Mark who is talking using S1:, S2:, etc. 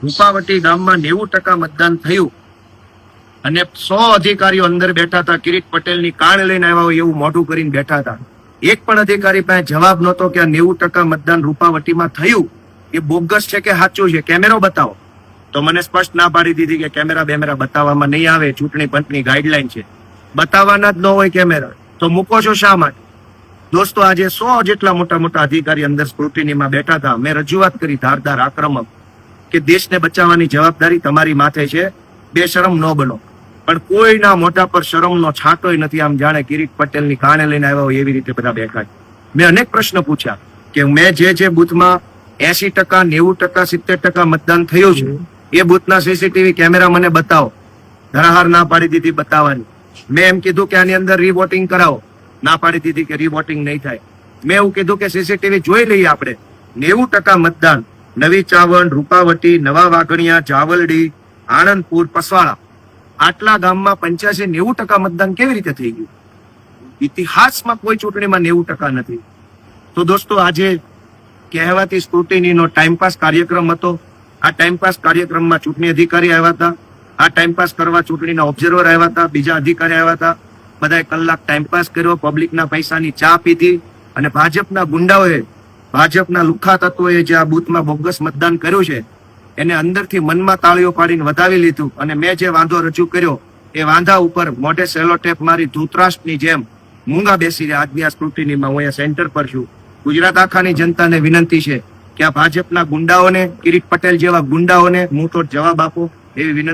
S1: રૂપાવટી ગામમાં 90% મતદાન થયું અને 100 અધિકારીઓ અંદર બેઠા હતા. કિરીટ પટેલની કાણ લઈને આવ્યા હોય એવું મોઢું કરીને બેઠા હતા. એક પણ અધિકારી પાસે જવાબ નહોતો કે આ 90% મતદાન રૂપાવટીમાં થયું એ બોગસ છે કે સાચું છે, કેમેરો બતાવો. તો મને સ્પષ્ટ ના પાડી દીધી કે કેમેરા બેમેરા બતાવવામાં નહીં આવે, ચૂંટણી પંચની ગાઈડલાઈન છે, બતાવવાના જ ન હોય કેમેરા. તો મૂકો છો શા માટે? દોસ્તો, આજે 100 જેટલા મોટા મોટા અધિકારી અંદર સ્ક્રુટિનીમાં બેઠા હતા. મેં રજૂઆત કરી ધારદાર આક્રમક કે દેશને બચાવવાની જવાબદારી તમારી માથે છે, બેશરમ ન બનો. પણ કોઈના મોઢા પર શરમનો છાંટોય નથી. આમ જાણે કિરીટ પટેલની કાણે લઈને આવ્યા હોય એવી રીતે બધા બેઠા છે. મેં અનેક પ્રશ્ન પૂછ્યા કે મેં જે બૂથમાં 80%, 90%, 70% મતદાન થયું છે એ બૂથના સીસીટીવી કેમેરા મને બતાવો. ધરાહાર ના પાડી દીધી બતાવવાની. મેં એમ કીધું કે આની અંદર રીવોટિંગ કરાવો, ના પાડી દીધી કે રીવોટિંગ નહીં થાય. મેં એવું કીધું કે સીસીટીવી જોઈ લઈએ આપણે. 90% મતદાન નવી ચાવણ, રૂપાવટી, નવા વાઘણિયા, જાવલડી, આણંદપુર, પસવાળા, આટલા ગામમાં 85-90% મતદાન કેવી રીતે થઈ ગયું? ઇતિહાસમાં કોઈ ચૂંટણીમાં 90% નથી. તો દોસ્તો, આજે કહેવાતી સ્ક્રુટિનીનો ટાઈમપાસ કાર્યક્રમ હતો. આ ટાઈમપાસ કાર્યક્રમમાં ચૂંટણી અધિકારી આવ્યા હતા, આ ટાઈમપાસ કરવા ચૂંટણીના ઓબ્ઝર્વર આવ્યા હતા, બીજા અધિકારી આવ્યા હતા. બધાએ કલાક ટાઈમપાસ કર્યો, પબ્લિકના પૈસાની ચા પીધી અને ભાજપના ગુંડાઓએ, ભાજપના લુખ્ખા તત્વોએ જે આ બૂથમાં બોગસ મતદાન કર્યું છે એને અંદરથી મનમાં તાળીઓ પાડીને વધાવી લીધું. અને મેં જે વાંધો રજૂ કર્યો એ વાંધા ઉપર મોઢે સેલોટેપ મારી ધૂતરાષ્ટ્રની જેમ મૂંગા બેસી રહ્યા. આજની આ સ્ક્રુટિનીમાં હું અહીંયા સેન્ટર પર છું. ગુજરાત આખાની જનતાને વિનંતી છે કે આ ભાજપના ગુંડાઓને, કિરીટ પટેલ જેવા ગુંડાઓને મુંહતોડ જવાબ આપો એવી વિનંતી.